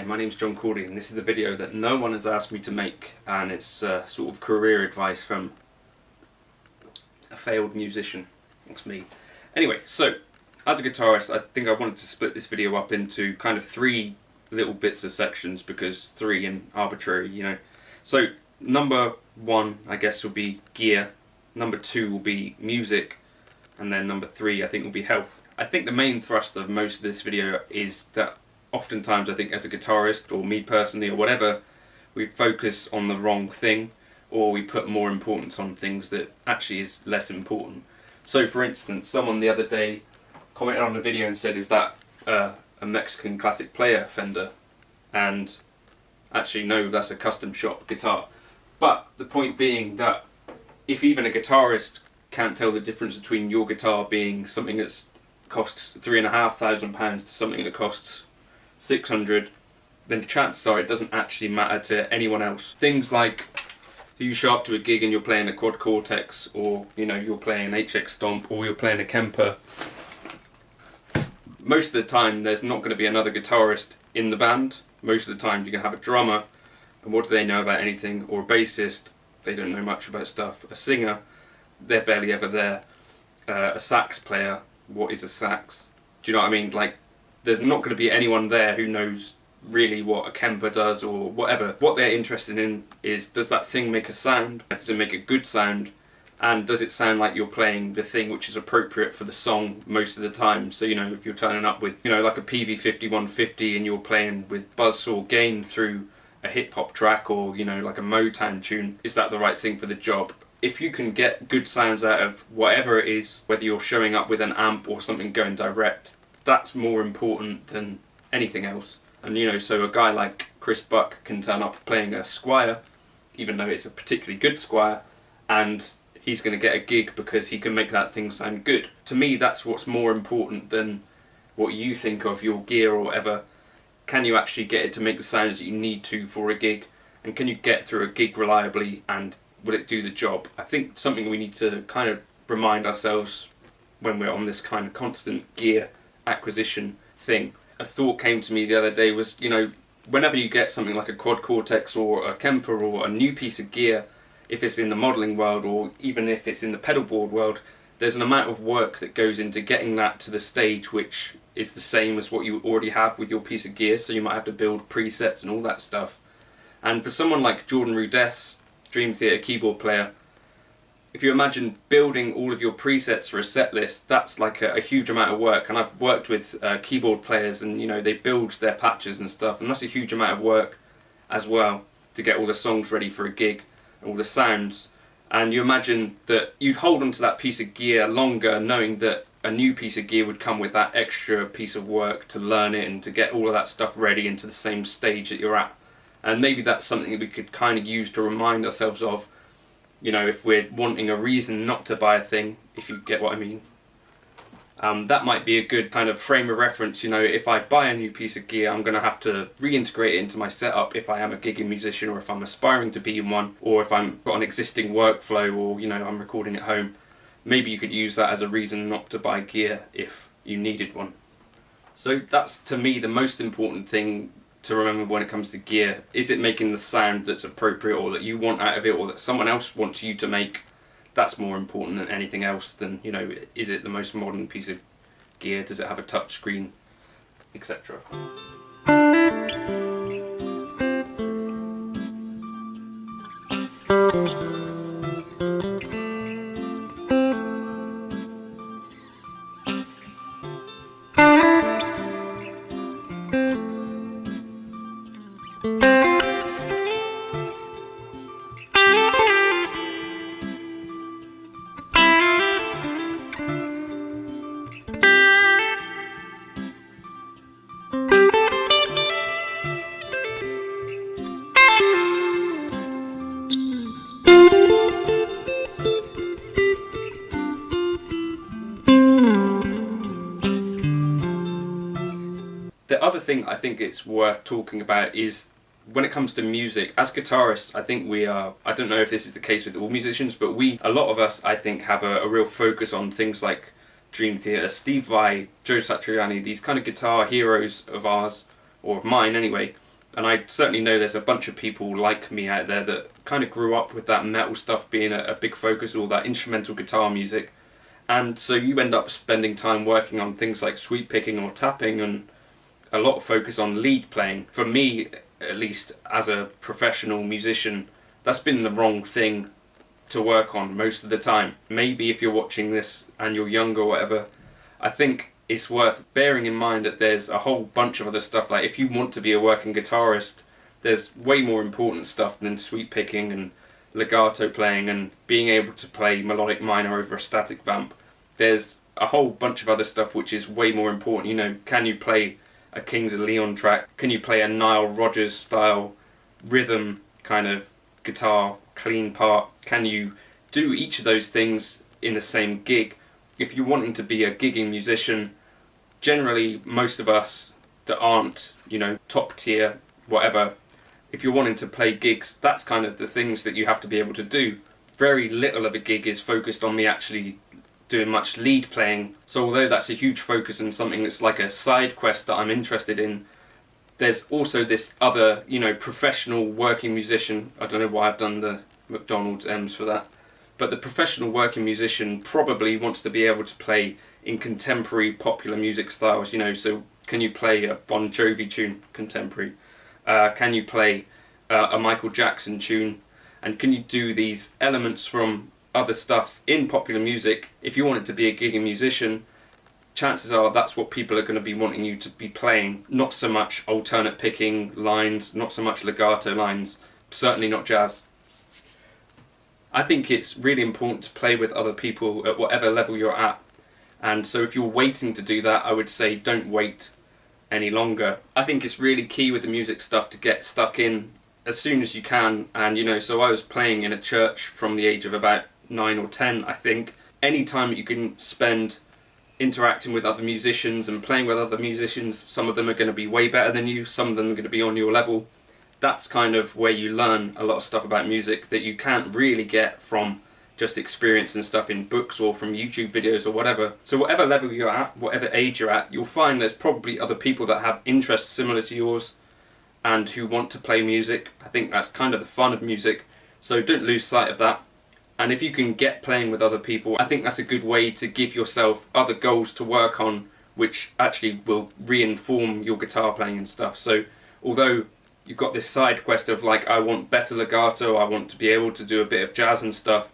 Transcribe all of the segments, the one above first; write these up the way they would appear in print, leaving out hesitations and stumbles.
my name's John Cordy and this is a video that no one has asked me to make, and it's sort of career advice from a failed musician. It's me. Anyway, so as a guitarist I think I wanted to split this video up into kind of three little bits of sections, because three and arbitrary, you know. So number one I guess will be gear, number two will be music, and then number three I think will be health. I think the main thrust of most of this video is that oftentimes I think as a guitarist, or me personally or whatever, we focus on the wrong thing, or we put more importance on things that actually is less important. So for instance, someone the other day commented on a video and said, is that a Mexican classic player Fender? And actually no, that's a custom shop guitar. But the point being that if even a guitarist can't tell the difference between your guitar being something that's costs £3,500 to something that costs 600, then the chances are it doesn't actually matter to anyone else. Things like you show up to a gig and you're playing a quad cortex, or you know, you're playing an HX Stomp, or you're playing a Kemper. Most of the time there's not going to be another guitarist in the band. Most of the time you're going to have a drummer, and what do they know about anything? Or a bassist, they don't know much about stuff. A singer, they're barely ever there. A sax player, what is a sax? Do you know what I mean? Like, there's not going to be anyone there who knows really what a Kemper does or whatever. What they're interested in is, does that thing make a sound? Does it make a good sound? And does it sound like you're playing the thing which is appropriate for the song most of the time? So, you know, if you're turning up with, you know, like a PV5150 and you're playing with buzzsaw gain through a hip-hop track, or, you know, like a Motown tune, is that the right thing for the job? If you can get good sounds out of whatever it is, whether you're showing up with an amp or something going direct, that's more important than anything else. And you know, so a guy like Chris Buck can turn up playing a Squire, even though it's a particularly good Squire, and he's going to get a gig because he can make that thing sound good. To me, that's what's more important than what you think of your gear or whatever. Can you actually get it to make the sounds that you need to for a gig? And can you get through a gig reliably, and will it do the job? I think something we need to kind of remind ourselves when we're on this kind of constant gear acquisition thing. A thought came to me the other day was, you know, whenever you get something like a quad cortex or a Kemper or a new piece of gear, if it's in the modelling world or even if it's in the pedal board world, there's an amount of work that goes into getting that to the stage which is the same as what you already have with your piece of gear. So you might have to build presets and all that stuff. And for someone like Jordan Rudess, Dream Theater keyboard player, if you imagine building all of your presets for a set list, that's like a huge amount of work. And I've worked with keyboard players, and you know, they build their patches and stuff, and that's a huge amount of work as well to get all the songs ready for a gig, all the sounds. And you imagine that you'd hold onto that piece of gear longer, knowing that a new piece of gear would come with that extra piece of work to learn it and to get all of that stuff ready into the same stage that you're at. And maybe that's something that we could kind of use to remind ourselves of, you know, if we're wanting a reason not to buy a thing, if you get what I mean. That might be a good kind of frame of reference. You know, if I buy a new piece of gear, I'm going to have to reintegrate it into my setup if I am a gigging musician, or if I'm aspiring to be one, or if I'm got an existing workflow, or, you know, I'm recording at home. Maybe you could use that as a reason not to buy gear if you needed one. So that's, to me, the most important thing to remember when it comes to gear. Is it making the sound that's appropriate, or that you want out of it, or that someone else wants you to make? That's more important than anything else. Than, you know, is it the most modern piece of gear? Does it have a touch screen, etc. The other thing I think it's worth talking about is, when it comes to music, as guitarists, I think we are, I don't know if this is the case with all musicians, but a lot of us, I think, have a real focus on things like Dream Theater, Steve Vai, Joe Satriani, these kind of guitar heroes of ours, or of mine anyway. And I certainly know there's a bunch of people like me out there that kind of grew up with that metal stuff being a big focus, all that instrumental guitar music. And so you end up spending time working on things like sweep picking or tapping, and a lot of focus on lead playing. For me, at least, as a professional musician, that's been the wrong thing to work on most of the time. Maybe if you're watching this and you're younger or whatever, I think it's worth bearing in mind that there's a whole bunch of other stuff. Like if you want to be a working guitarist, there's way more important stuff than sweep picking and legato playing and being able to play melodic minor over a static vamp. There's a whole bunch of other stuff which is way more important. You know, can you play a Kings of Leon track? Can you play a Nile Rodgers style rhythm kind of guitar clean part? Can you do each of those things in the same gig? If you're wanting to be a gigging musician, generally most of us that aren't, you know, top tier, whatever, if you're wanting to play gigs, that's kind of the things that you have to be able to do. Very little of a gig is focused on me actually doing much lead playing. So although that's a huge focus and something that's like a side quest that I'm interested in, there's also this other, you know, professional working musician. I don't know why I've done the McDonald's M's for that. But the professional working musician probably wants to be able to play in contemporary popular music styles, you know, so can you play a Bon Jovi tune, contemporary? Can you play a Michael Jackson tune? And can you do these elements from other stuff in popular music? If you wanted to be a gigging musician, chances are that's what people are going to be wanting you to be playing. Not so much alternate picking lines, not so much legato lines, certainly not jazz. I think it's really important to play with other people at whatever level you're at. And so if you're waiting to do that, I would say don't wait any longer. I think it's really key with the music stuff to get stuck in as soon as you can. And you know, so I was playing in a church from the age of about 9 or 10, I think. Any time that you can spend interacting with other musicians and playing with other musicians, some of them are going to be way better than you, some of them are going to be on your level. That's kind of where you learn a lot of stuff about music that you can't really get from just experience and stuff in books or from YouTube videos or whatever. So whatever level you're at, whatever age you're at, you'll find there's probably other people that have interests similar to yours and who want to play music. I think that's kind of the fun of music, so don't lose sight of that. And if you can get playing with other people, I think that's a good way to give yourself other goals to work on, which actually will re-inform your guitar playing and stuff. So although you've got this side quest of like, I want better legato, I want to be able to do a bit of jazz and stuff,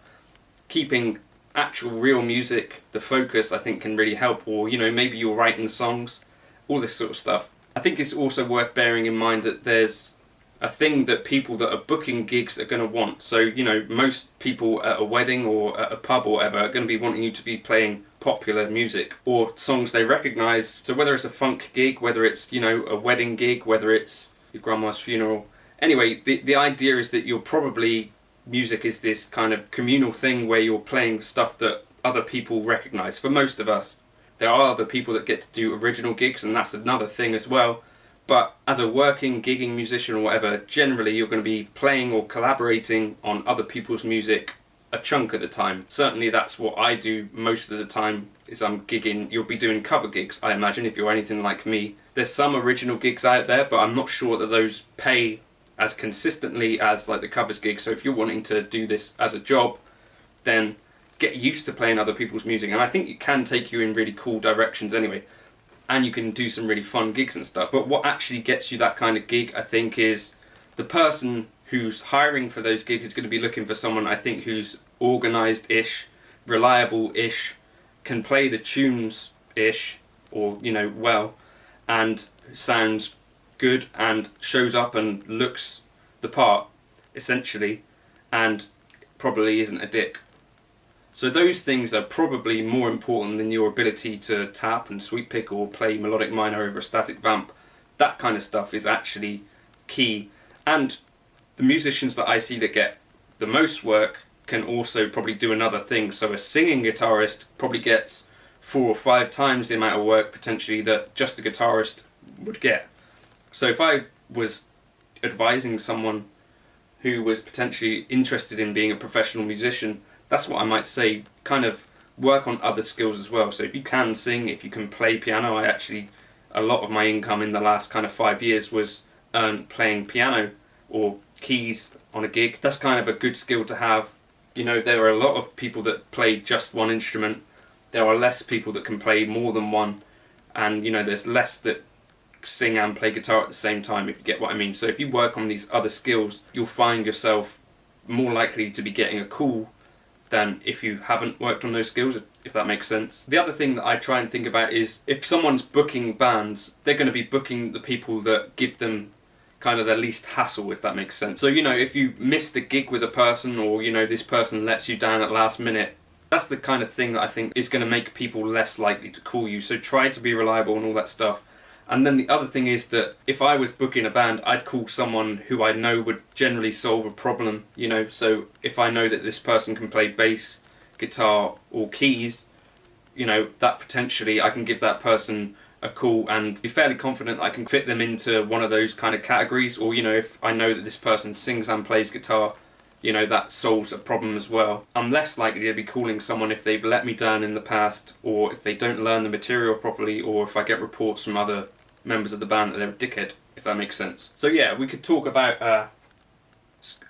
keeping actual real music the focus I think can really help. Or you know, maybe you're writing songs, all this sort of stuff. I think it's also worth bearing in mind that there's a thing that people that are booking gigs are going to want. So you know, most people at a wedding or at a pub or whatever are going to be wanting you to be playing popular music or songs they recognise. So whether it's a funk gig, whether it's, you know, a wedding gig, whether it's your grandma's funeral. Anyway, the idea is that you're probably, music is this kind of communal thing where you're playing stuff that other people recognise. For most of us, there are other people that get to do original gigs, and that's another thing as well. But as a working, gigging musician or whatever, generally you're going to be playing or collaborating on other people's music a chunk of the time. Certainly that's what I do most of the time, is I'm gigging. You'll be doing cover gigs, I imagine, if you're anything like me. There's some original gigs out there, but I'm not sure that those pay as consistently as like the covers gigs. So if you're wanting to do this as a job, then get used to playing other people's music. And I think it can take you in really cool directions anyway. And you can do some really fun gigs and stuff. But what actually gets you that kind of gig, I think, is the person who's hiring for those gigs is going to be looking for someone, I think, who's organised-ish, reliable-ish, can play the tunes-ish, or, you know, well, and sounds good and shows up and looks the part, essentially, and probably isn't a dick. So those things are probably more important than your ability to tap and sweep pick or play melodic minor over a static vamp. That kind of stuff is actually key. And the musicians that I see that get the most work can also probably do another thing. So a singing guitarist probably gets 4 or 5 times the amount of work potentially that just a guitarist would get. So if I was advising someone who was potentially interested in being a professional musician, that's what I might say, kind of work on other skills as well. So if you can sing, if you can play piano, a lot of my income in the last kind of 5 years was playing piano or keys on a gig. That's kind of a good skill to have. You know, there are a lot of people that play just one instrument. There are less people that can play more than one, and you know, there's less that sing and play guitar at the same time, if you get what I mean. So if you work on these other skills, you'll find yourself more likely to be getting a call than if you haven't worked on those skills, if that makes sense. The other thing that I try and think about is, if someone's booking bands, they're going to be booking the people that give them kind of the least hassle, if that makes sense. So, you know, if you miss the gig with a person, or, you know, this person lets you down at last minute, that's the kind of thing that I think is going to make people less likely to call you. So try to be reliable and all that stuff. And then the other thing is that if I was booking a band, I'd call someone who I know would generally solve a problem, you know. So if I know that this person can play bass, guitar or keys, you know, that potentially I can give that person a call and be fairly confident that I can fit them into one of those kind of categories. Or, you know, if I know that this person sings and plays guitar, you know, that solves a problem as well. I'm less likely to be calling someone if they've let me down in the past, or if they don't learn the material properly, or if I get reports from other members of the band that they're a dickhead, if that makes sense. So yeah, we could talk about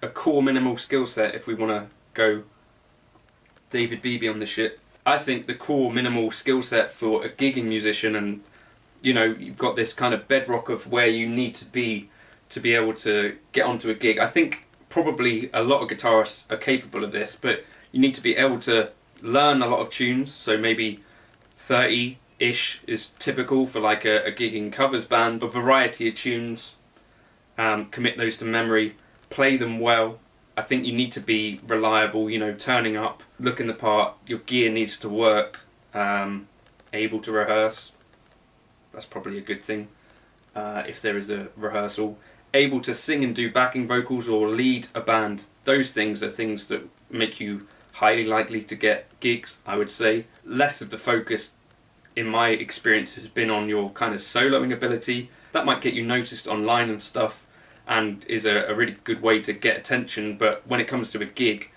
a core minimal skill set if we want to go David Beebe on this shit. I think the core minimal skill set for a gigging musician, and you know, you've got this kind of bedrock of where you need to be able to get onto a gig. I think probably a lot of guitarists are capable of this, but you need to be able to learn a lot of tunes. So maybe 30-ish is typical for like a gigging covers band. A variety of tunes, commit those to memory, play them well. I think you need to be reliable, you know, turning up, looking the part, your gear needs to work, able to rehearse. That's probably a good thing, if there is a rehearsal. Able to sing and do backing vocals or lead a band. Those things are things that make you highly likely to get gigs, I would say. Less of the focus, in my experience, has been on your kind of soloing ability. That might get you noticed online and stuff, and is a really good way to get attention, but when it comes to a gig,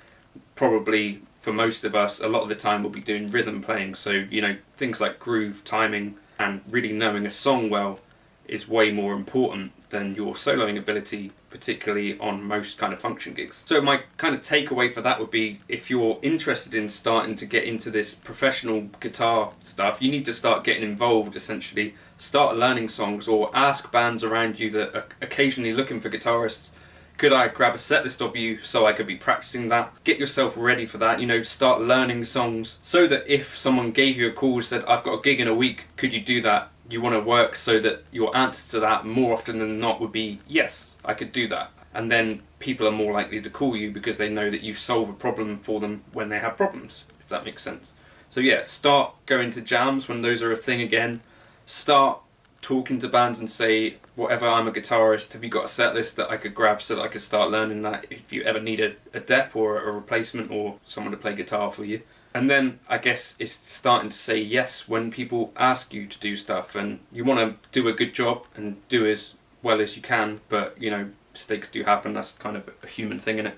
probably for most of us, a lot of the time we'll be doing rhythm playing. So, you know, things like groove, timing, and really knowing a song well is way more important than your soloing ability, particularly on most kind of function gigs. So my kind of takeaway for that would be, if you're interested in starting to get into this professional guitar stuff, you need to start getting involved, essentially. Start learning songs, or ask bands around you that are occasionally looking for guitarists, could I grab a set list of you so I could be practicing that? Get yourself ready for that, you know, start learning songs, so that if someone gave you a call and said, I've got a gig in a week, could you do that? You want to work so that your answer to that more often than not would be, yes, I could do that. And then people are more likely to call you because they know that you solve a problem for them when they have problems, if that makes sense. So yeah, start going to jams when those are a thing again. Start talking to bands and say, whatever, I'm a guitarist, have you got a set list that I could grab so that I could start learning that if you ever need a dep or a replacement or someone to play guitar for you. And then I guess it's starting to say yes when people ask you to do stuff, and you want to do a good job and do as well as you can, but you know, mistakes do happen. That's kind of a human thing, innit?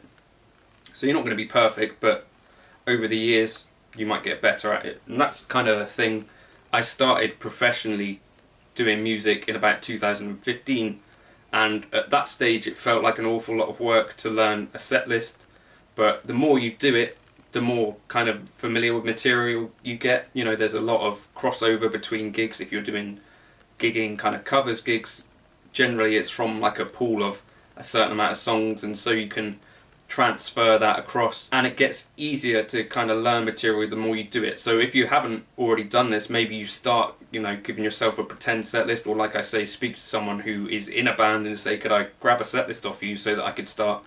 So you're not going to be perfect, but over the years you might get better at it. And that's kind of a thing. I started professionally doing music in about 2015, and at that stage it felt like an awful lot of work to learn a set list, but the more you do it, the more kind of familiar with material you get. You know, there's a lot of crossover between gigs. If you're doing gigging kind of covers gigs, generally it's from like a pool of a certain amount of songs, and so you can transfer that across, and it gets easier to kind of learn material the more you do it. So if you haven't already done this, maybe you start, you know, giving yourself a pretend set list, or like I say, speak to someone who is in a band and say, could I grab a set list off you so that I could start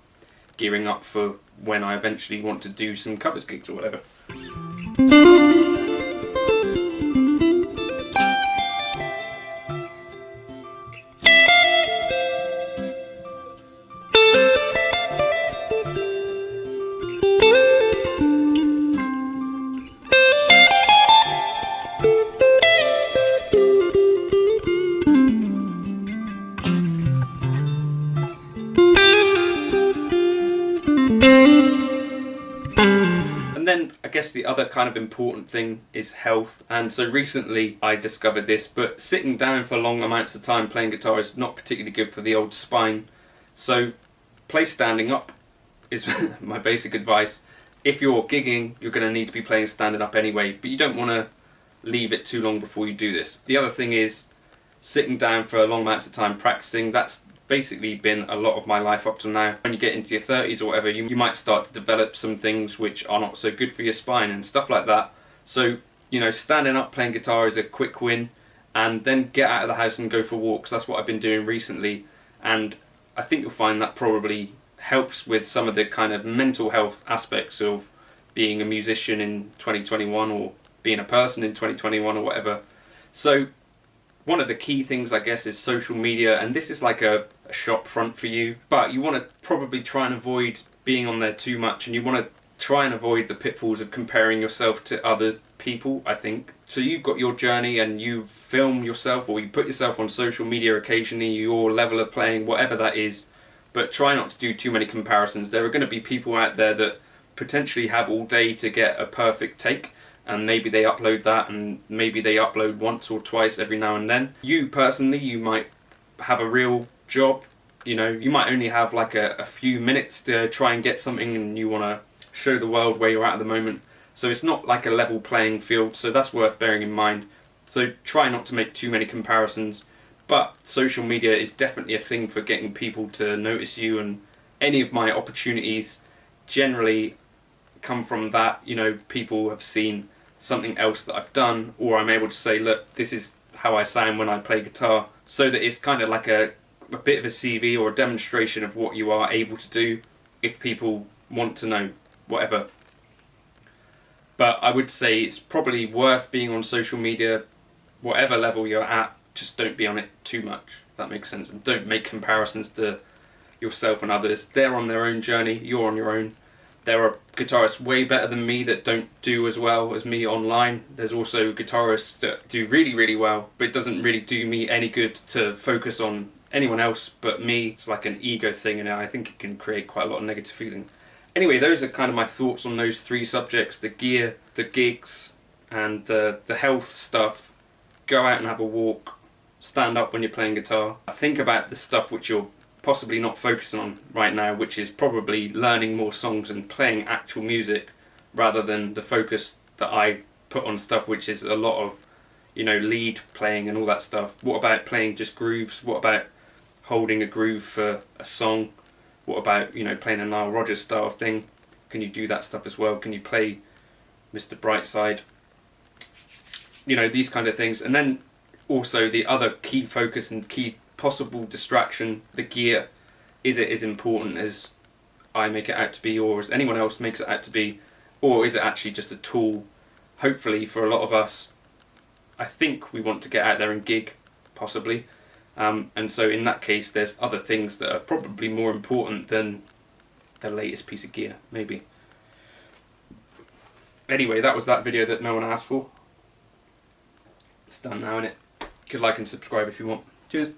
gearing up for when I eventually want to do some covers gigs or whatever. And then I guess the other kind of important thing is health. And so recently I discovered this, but sitting down for long amounts of time playing guitar is not particularly good for the old spine. So play standing up is my basic advice. If you're gigging, you're going to need to be playing standing up anyway, but you don't want to leave it too long before you do this. The other thing is sitting down for long amounts of time practicing. That's basically been a lot of my life up to now. When you get into your 30s or whatever, you might start to develop some things which are not so good for your spine and stuff like that. So, you know, standing up playing guitar is a quick win, and then get out of the house and go for walks. That's what I've been doing recently, and I think you'll find that probably helps with some of the kind of mental health aspects of being a musician in 2021 or being a person in 2021 or whatever. So one of the key things, I guess, is social media, and this is like a shop front for you, but you want to probably try and avoid being on there too much, and you want to try and avoid the pitfalls of comparing yourself to other people, I think. So you've got your journey and you film yourself, or you put yourself on social media occasionally, your level of playing, whatever that is, but try not to do too many comparisons. There are going to be people out there that potentially have all day to get a perfect take, and maybe they upload that, and maybe they upload once or twice every now and then. You personally, you might have a real job, you know, you might only have like a few minutes to try and get something, and you want to show the world where you're at the moment. So it's not like a level playing field, so that's worth bearing in mind. So try not to make too many comparisons, but social media is definitely a thing for getting people to notice you, and any of my opportunities generally come from that. You know, people have seen something else that I've done, or I'm able to say, look, this is how I sound when I play guitar, so that it's kind of like a bit of a CV or a demonstration of what you are able to do if people want to know, whatever. But I would say it's probably worth being on social media, whatever level you're at. Just don't be on it too much, if that makes sense, and don't make comparisons to yourself and others. They're on their own journey, you're on your own. There are guitarists way better than me that don't do as well as me online. There's also guitarists that do really, really well, but it doesn't really do me any good to focus on anyone else but me. It's like an ego thing, and I think it can create quite a lot of negative feeling. Anyway, those are kind of my thoughts on those three subjects: the gear, the gigs, and the health stuff. Go out and have a walk. Stand up when you're playing guitar. Think about the stuff which you're possibly not focusing on right now, which is probably learning more songs and playing actual music, rather than the focus that I put on stuff which is a lot of, you know, lead playing and all that stuff. What about playing just grooves? What about holding a groove for a song? What about, you know, playing a Nile Rodgers style thing? Can you do that stuff as well? Can you play Mr. Brightside? You know, these kind of things. And then also the other key focus and key possible distraction, the gear. Is it as important as I make it out to be, or as anyone else makes it out to be, or is it actually just a tool? Hopefully for a lot of us, I think we want to get out there and gig, possibly, and so in that case there's other things that are probably more important than the latest piece of gear, maybe. Anyway, that was that video that no one asked for. It's done now, innit? You could like and subscribe if you want. Cheers.